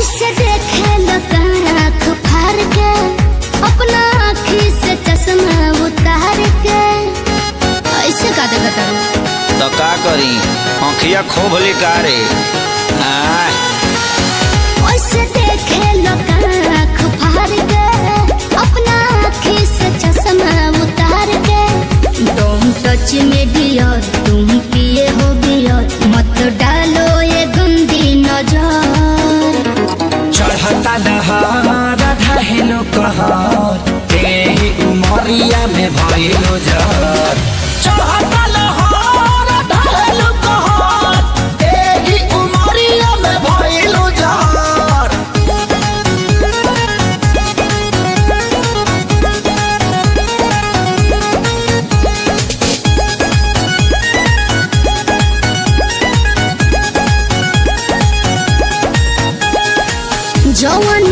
ऐसे देखे आँख फाड़ के अपना आँखी से चश्मा उतार के ऐसे का देखता तो का करी आँखिया खोब लिकारे ऐसे देखे आँख फाड़ के अपना आँखी से चश्मा उतार के तुम टच में डियर तुम पिए हो बियर मत डालो ये गंदी नजर चढ़ता दहार ढहेलो कहर तेही उमरिया में भइलो जर चढ़ता लहर ढहेलो कहर तेही उमरिया में भइलो जर जवन